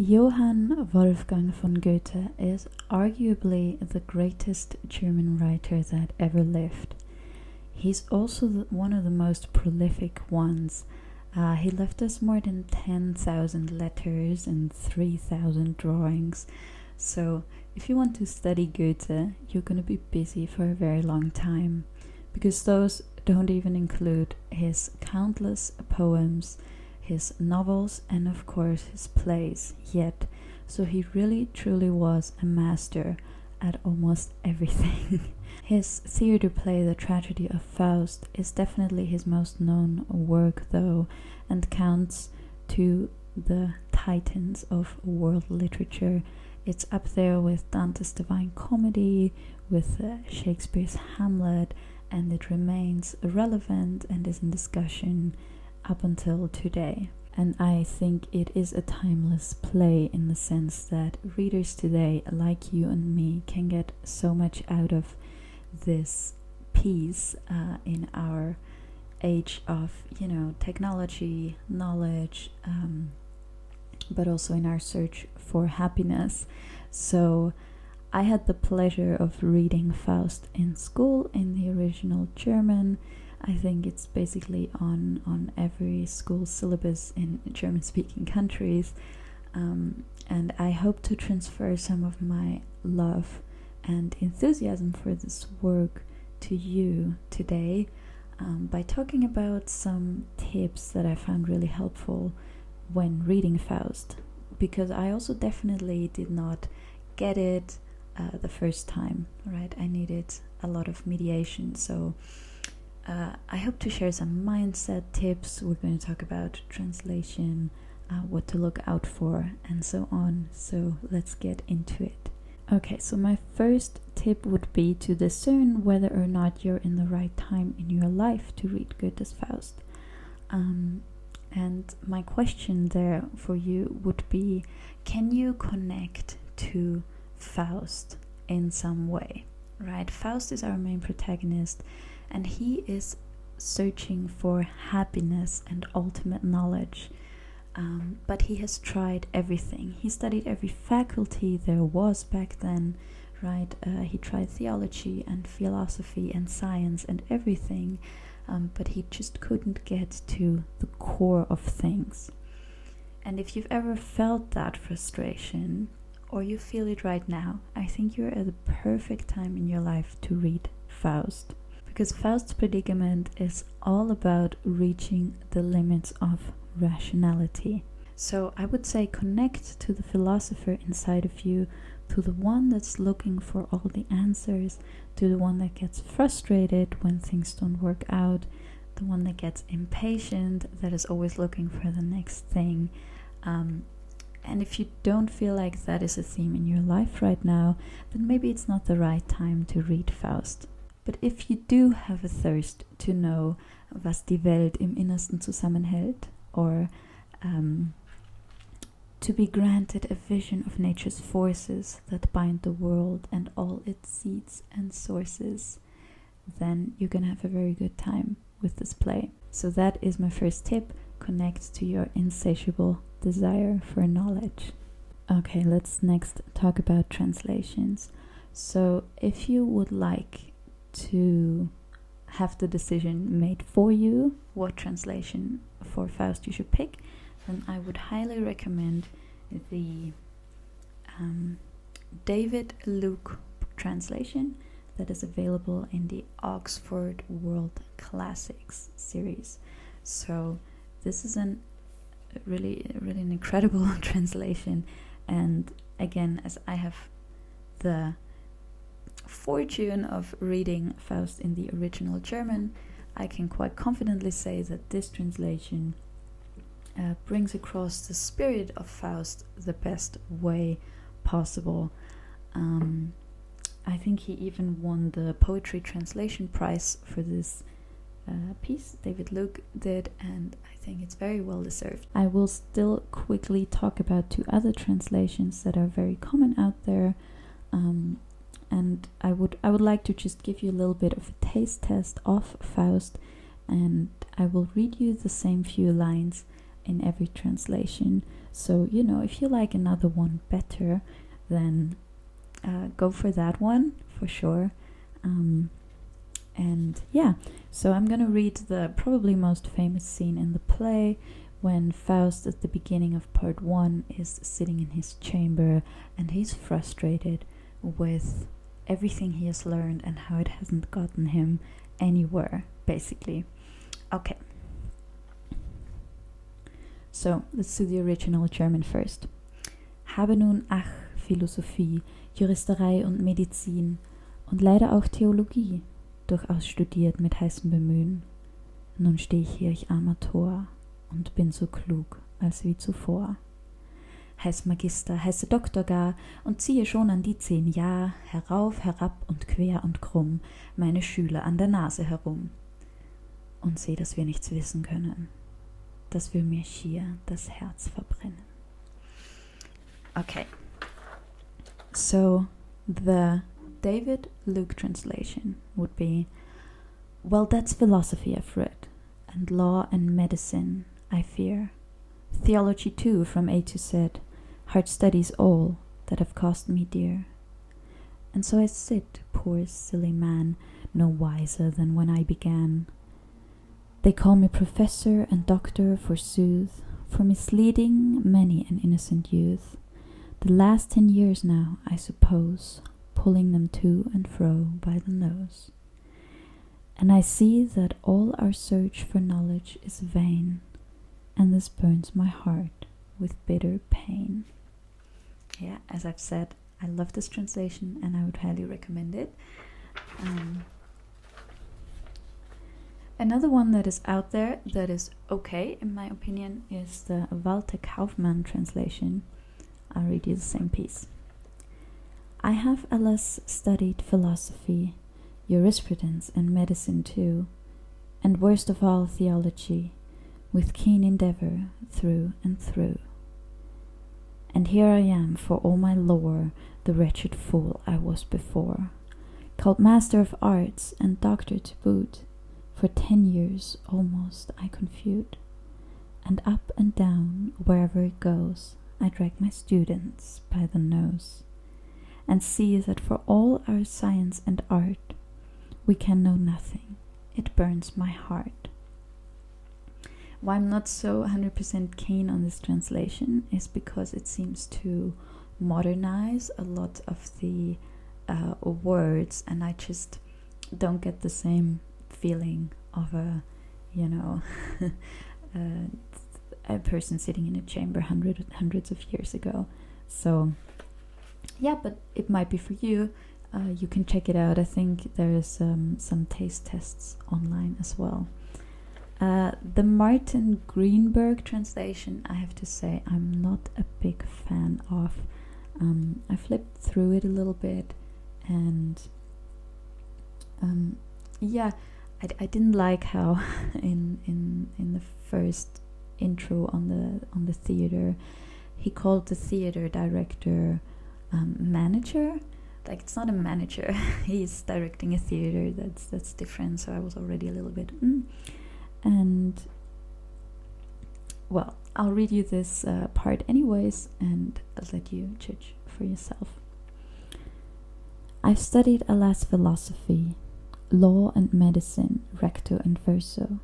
Johann Wolfgang von Goethe is arguably the greatest German writer that ever lived. He's also one of the most prolific ones. He left us more than 10,000 letters and 3,000 drawings. So if you want to study Goethe, you're going to be busy for a very long time, because those don't even include his countless poems, his novels, and of course his plays yet. So he really truly was a master at almost everything. His theater play, The Tragedy of Faust, is definitely his most known work though, and counts to the titans of world literature. It's up there with Dante's Divine Comedy, with Shakespeare's Hamlet, and it remains relevant and is in discussion up until today. And I think it is a timeless play in the sense that readers today, like you and me, can get so much out of this piece in our age of, technology, knowledge, but also in our search for happiness. So I had the pleasure of reading Faust in school in the original German. I think it's basically on every school syllabus in German-speaking countries. And I hope to transfer some of my love and enthusiasm for this work to you today by talking about some tips that I found really helpful when reading Faust, because I also definitely did not get it the first time, right? I needed a lot of mediation. So I hope to share some mindset tips. We're going to talk about translation, what to look out for, and so on. So let's get into it. Okay, so my first tip would be to discern whether or not you're in the right time in your life to read Goethe's Faust. And my question there for you would be, can you connect to Faust in some way, right? Faust is our main protagonist, and he is searching for happiness and ultimate knowledge. But he has tried everything. He studied every faculty there was back then, right? He tried theology and philosophy and science and everything, but he just couldn't get to the core of things. And if you've ever felt that frustration, or you feel it right now, I think you're at the perfect time in your life to read Faust. Because Faust's predicament is all about reaching the limits of rationality. So I would say connect to the philosopher inside of you, to the one that's looking for all the answers, to the one that gets frustrated when things don't work out, the one that gets impatient, that is always looking for the next thing. And if you don't feel like that is a theme in your life right now, then maybe it's not the right time to read Faust. But if you do have a thirst to know was die Welt im Innersten zusammenhält, or to be granted a vision of nature's forces that bind the world and all its seeds and sources, then you're gonna have a very good time with this play. So that is my first tip: connect to your insatiable desire for knowledge. Okay, let's next talk about translations. So if you would like to have the decision made for you what translation for Faust you should pick, then I would highly recommend the David Luke translation that is available in the Oxford World Classics series. So this is an really an incredible translation, and again, as I have the fortune of reading Faust in the original German, I can quite confidently say that this translation brings across the spirit of Faust the best way possible. I think he even won the Poetry Translation Prize for this piece, David Luke did, and I think it's very well deserved. I will still quickly talk about two other translations that are very common out there, and I would like to just give you a little bit of a taste test of Faust, and I will read you the same few lines in every translation. So, you know, if you like another one better, then go for that one for sure. And yeah, so I'm gonna read the probably most famous scene in the play, when Faust at the beginning of part 1 is sitting in his chamber and he's frustrated with everything he has learned and how it hasn't gotten him anywhere, basically. Okay. So, let's do the original German first. Habe nun, ach, Philosophie, Juristerei und Medizin und leider auch Theologie durchaus studiert mit heißem Bemühen. Nun steh ich hier, ich armer Tor, und bin so klug als wie zuvor. Heiß Magister, heiße Doktor gar, und ziehe schon an die 10 Jahr herauf, herab und quer und krumm meine Schüler an der Nase herum. Und seh, dass wir nichts wissen können. Das will mir schier das Herz verbrennen. Okay. So, the David Luke translation would be, well, that's philosophy I've read, and law and medicine, I fear. Theology too, from A to Z, hard studies all that have cost me dear. And so I sit, poor silly man, no wiser than when I began. They call me professor and doctor, forsooth, for misleading many an innocent youth. The last 10 years now, I suppose, pulling them to and fro by the nose. And I see that all our search for knowledge is vain, and this burns my heart with bitter pain. Yeah, as I've said, I love this translation and I would highly recommend it. Another one that is out there that is okay, in my opinion, is the Walter Kaufmann translation. I'll read you the same piece. I have, alas, studied philosophy, jurisprudence and medicine too, and worst of all theology, with keen endeavour through and through. And here I am, for all my lore, the wretched fool I was before, called Master of Arts and Doctor to boot. For 10 years almost I confute, and up and down, wherever it goes, I drag my students by the nose, and see that for all our science and art, we can know nothing. It burns my heart. Why I'm not so 100% keen on this translation is because it seems to modernize a lot of the words, and I just don't get the same feeling of a, you know, a person sitting in a chamber hundreds of years ago. So yeah, but it might be for you. You can check it out. I think there's some taste tests online as well. The Martin Greenberg translation, I have to say, I'm not a big fan of. I flipped through it a little bit, and yeah, I didn't like how in the first intro on the theater, he called the theater director manager. Like, it's not a manager. He's directing a theater. That's different. So I was already a little bit and well, I'll read you this part anyways, and I'll let you judge for yourself. I've studied, alas, philosophy, law and medicine, recto and verso,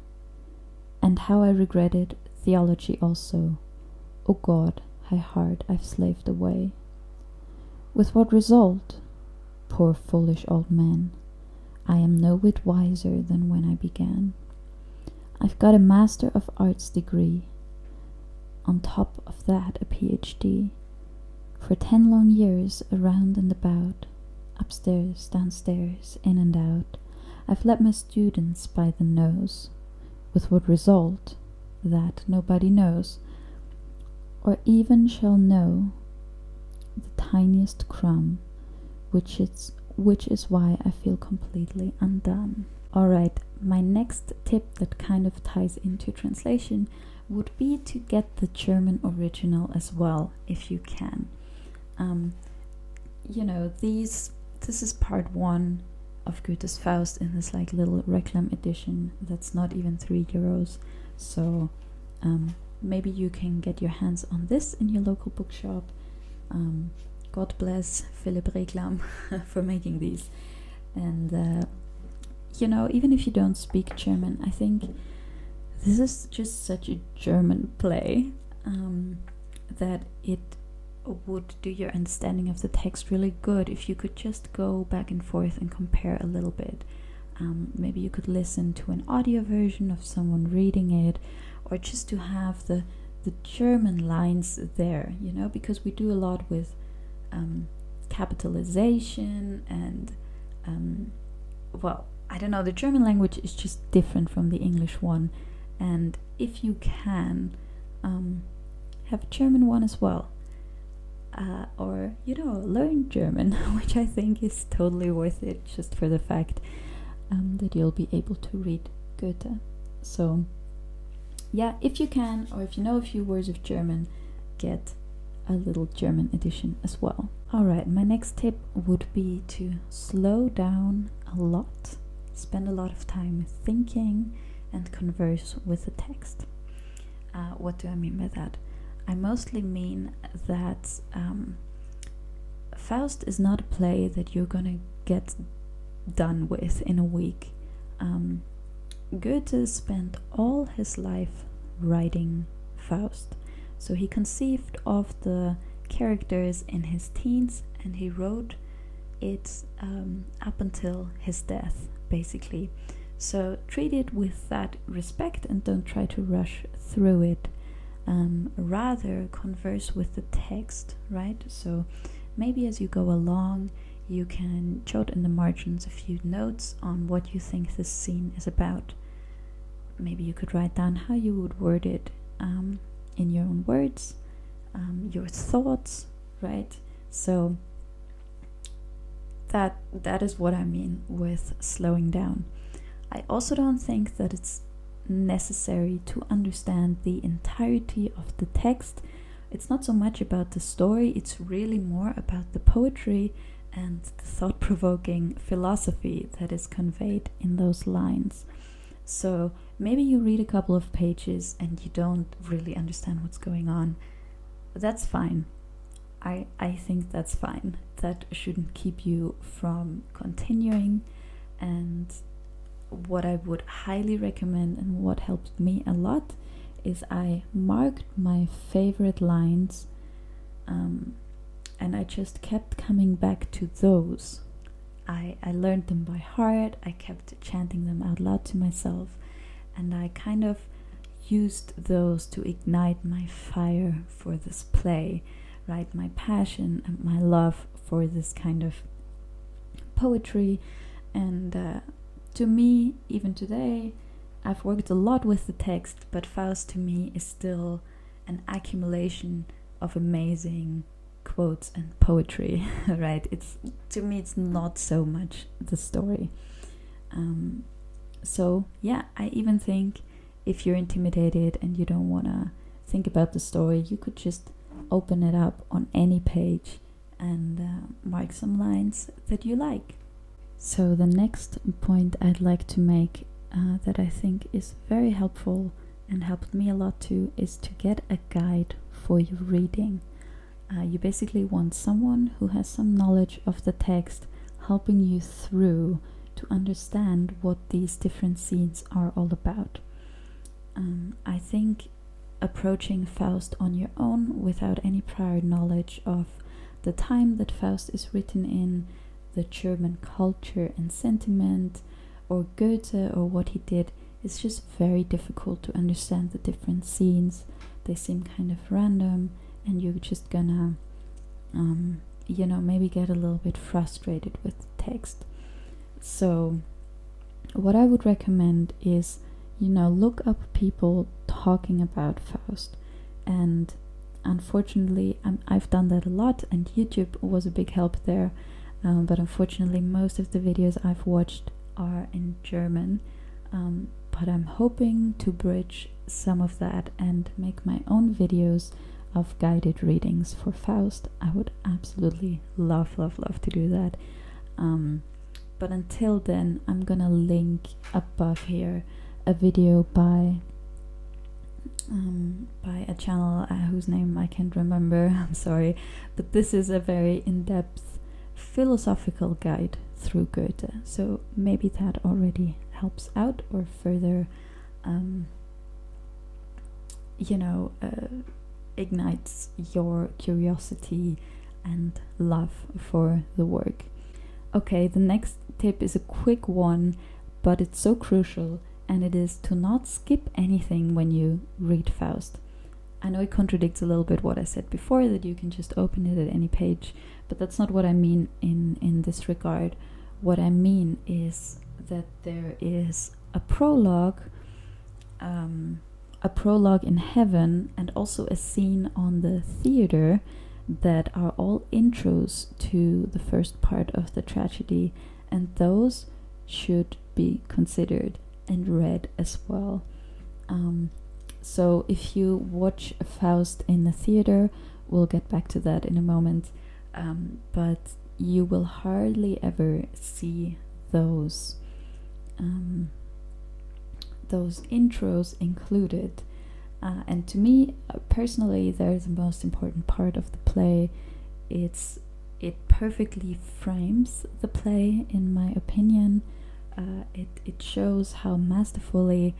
and how I regretted theology also. O God, how hard I've slaved away. With what result? Poor foolish old man, I am no whit wiser than when I began. I've got a Master of Arts degree, on top of that a PhD. For 10 long years, around and about, upstairs, downstairs, in and out, I've led my students by the nose. With what result? That nobody knows, or even shall know the tiniest crumb, which is why I feel completely undone. Alright, my next tip that kind of ties into translation would be to get the German original as well, if you can. You know, this is part 1 of Goethe's Faust in this like little reclam edition that's not even €3. So maybe you can get your hands on this in your local bookshop. God bless Philipp Reklam for making these. And even if you don't speak German, I think this is just such a German play that it would do your understanding of the text really good if you could just go back and forth and compare a little bit. Maybe you could listen to an audio version of someone reading it, or just to have the German lines there, because we do a lot with capitalization and I don't know, the German language is just different from the English one, and if you can have a German one as well, or learn German, which I think is totally worth it, just for the fact that you'll be able to read Goethe. So yeah, if you can, or if you know a few words of German, get a little German edition as well. Alright, my next tip would be to slow down a lot, spend a lot of time thinking, and converse with the text. What do I mean by that? I mostly mean that Faust is not a play that you're gonna get done with in a week. Goethe spent all his life writing Faust. So he conceived of the characters in his teens, and he wrote it up until his death, basically. So treat it with that respect and don't try to rush through it. Rather converse with the text, right? So maybe as you go along, you can jot in the margins a few notes on what you think this scene is about. Maybe you could write down how you would word it in your own words, your thoughts, right? So that is what I mean with slowing down. I also don't think that it's necessary to understand the entirety of the text. It's not so much about the story, it's really more about the poetry and the thought-provoking philosophy that is conveyed in those lines. So maybe you read a couple of pages and you don't really understand what's going on. That's fine. I think that's fine. That shouldn't keep you from continuing. And what I would highly recommend, and what helped me a lot, is I marked my favorite lines, and I just kept coming back to those. I learned them by heart, I kept chanting them out loud to myself, and I kind of used those to ignite my fire for this play, right? My passion and my love for this kind of poetry. And to me, even today, I've worked a lot with the text, but Faust to me is still an accumulation of amazing quotes and poetry, right? To me, it's not so much the story. So yeah, I even think if you're intimidated and you don't want to think about the story, you could just open it up on any page and mark some lines that you like. So the next point I'd like to make that I think is very helpful and helped me a lot too is to get a guide for your reading. You basically want someone who has some knowledge of the text helping you through to understand what these different scenes are all about. I think approaching Faust on your own without any prior knowledge of the time that Faust is written in, the German culture and sentiment, or Goethe or what he did, is just very difficult to understand the different scenes. They seem kind of random, and you're just gonna maybe get a little bit frustrated with the text. So what I would recommend is look up people talking about Faust. And unfortunately, I've done that a lot, and YouTube was a big help there, but unfortunately most of the videos I've watched are in German, but I'm hoping to bridge some of that and make my own videos of guided readings for Faust. I would absolutely love to do that. But until then, I'm gonna link above here a video by by a channel whose name I can't remember, I'm sorry, but this is a very in-depth philosophical guide through Goethe, so maybe that already helps out or further ignites your curiosity and love for the work. Okay, the next tip is a quick one, but it's so crucial, and it is to not skip anything when you read Faust. I know it contradicts a little bit what I said before, that you can just open it at any page, but that's not what I mean in this regard. What I mean is that there is a prologue in heaven, and also a scene on the theater that are all intros to the first part of the tragedy, and those should be considered and read as well. So if you watch Faust in the theater, we'll get back to that in a moment, but you will hardly ever see those intros included. And to me, personally, they're the most important part of the play. It perfectly frames the play, in my opinion. It shows how masterfully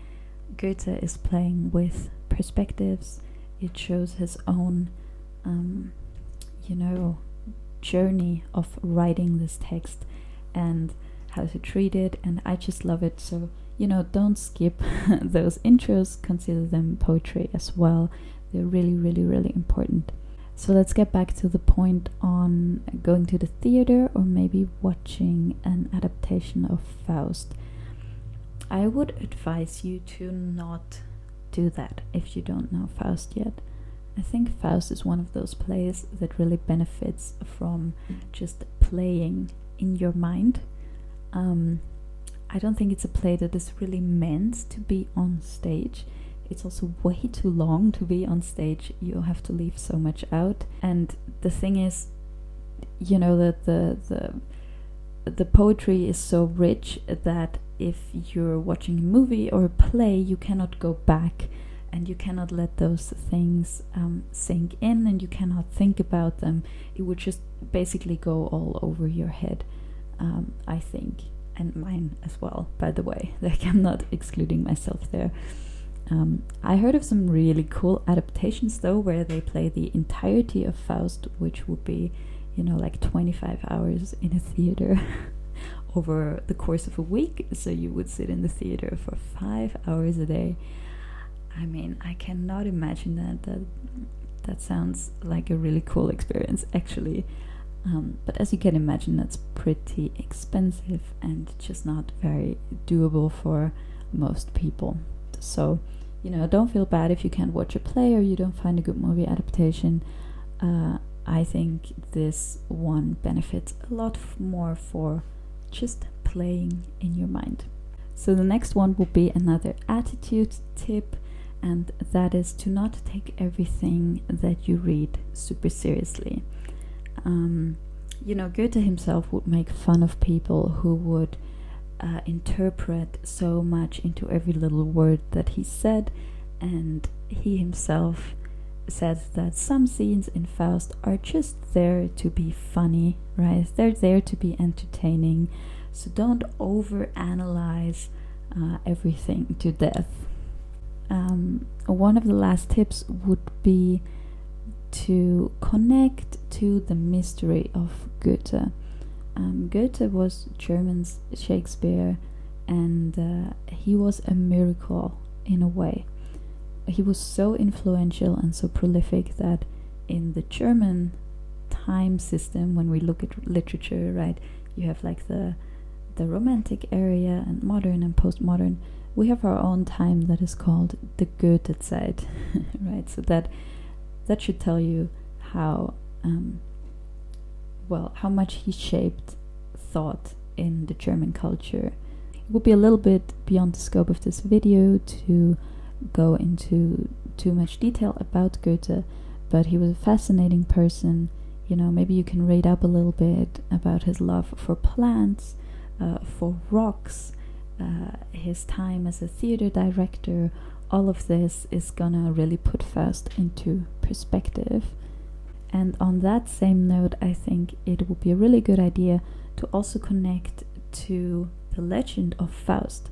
Goethe is playing with perspectives. It shows his own, journey of writing this text and how to treat it, and I just love it. So, don't skip those intros, consider them poetry as well. They're really, really, really important. So let's get back to the point on going to the theater or maybe watching an adaptation of Faust. I would advise you to not do that if you don't know Faust yet. I think Faust is one of those plays that really benefits from just playing in your mind. I don't think it's a play that is really meant to be on stage. It's also way too long to be on stage. You have to leave so much out. And the thing is, that the poetry is so rich that if you're watching a movie or a play, you cannot go back and you cannot let those things sink in, and you cannot think about them. It would just basically go all over your head, I think. And mine as well, by the way. Like, I'm not excluding myself there. I heard of some really cool adaptations though, where they play the entirety of Faust, which would be, like 25 hours in a theater over the course of a week. So you would sit in the theater for 5 hours a day. I mean, I cannot imagine that. That sounds like a really cool experience, actually. But as you can imagine, that's pretty expensive and just not very doable for most people. So, don't feel bad if you can't watch a play or you don't find a good movie adaptation. I think this one benefits a lot more for just playing in your mind. So the next one will be another attitude tip, and that is to not take everything that you read super seriously. Goethe himself would make fun of people who would interpret so much into every little word that he said, and he himself says that some scenes in Faust are just there to be funny, right? They're there to be entertaining, so don't overanalyze everything to death. One of the last tips would be to connect to the mystery of Goethe. Goethe was German's Shakespeare, and he was a miracle in a way. He was so influential and so prolific that in the German time system, when we look at literature, right, you have like the Romantic area and modern and postmodern. We have our own time that is called the Goethe-Zeit, right? So that should tell you how much he shaped thought in the German culture. It would be a little bit beyond the scope of this video to go into too much detail about Goethe, but he was a fascinating person. Maybe you can read up a little bit about his love for plants, for rocks, his time as a theater director, all of this is gonna really put Faust into perspective. And on that same note, I think it would be a really good idea to also connect to the legend of Faust.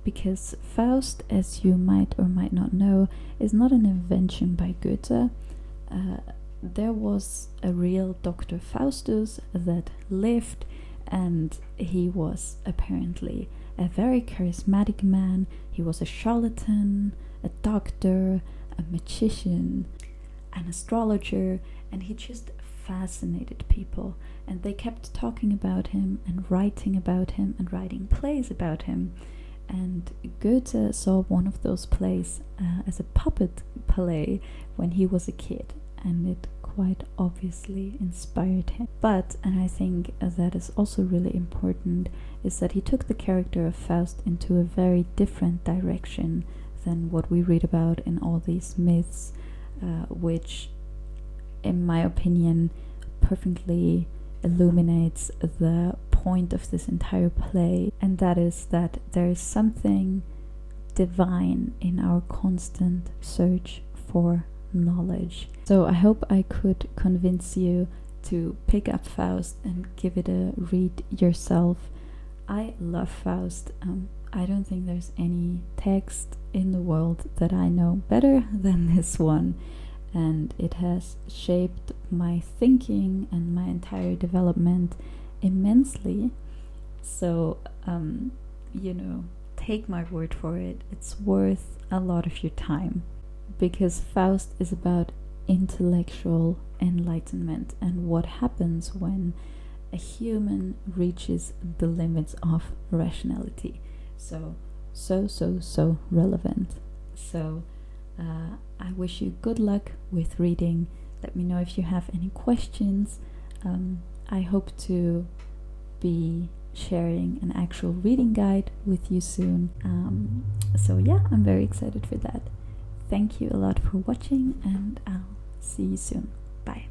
Because Faust, as you might or might not know, is not an invention by Goethe. There was a real Dr. Faustus that lived, and he was apparently a very charismatic man. He was a charlatan, a doctor, a magician, an astrologer, and he just fascinated people. And they kept talking about him and writing about him and writing plays about him. And Goethe saw one of those plays as a puppet play when he was a kid, and it quite obviously inspired him. But, and I think that is also really important, is that he took the character of Faust into a very different direction than what we read about in all these myths, which, in my opinion, perfectly illuminates the point of this entire play, and that is that there is something divine in our constant search for knowledge. So I hope I could convince you to pick up Faust and give it a read yourself. I love Faust. I don't think there's any text in the world that I know better than this one, and it has shaped my thinking and my entire development immensely. So, take my word for it. It's worth a lot of your time, because Faust is about intellectual enlightenment and what happens when a human reaches the limits of rationality. So relevant. So I wish you good luck with reading. Let me know if you have any questions. I hope to be sharing an actual reading guide with you soon. So yeah, I'm very excited for that. Thank you a lot for watching, and I'll see you soon. Bye.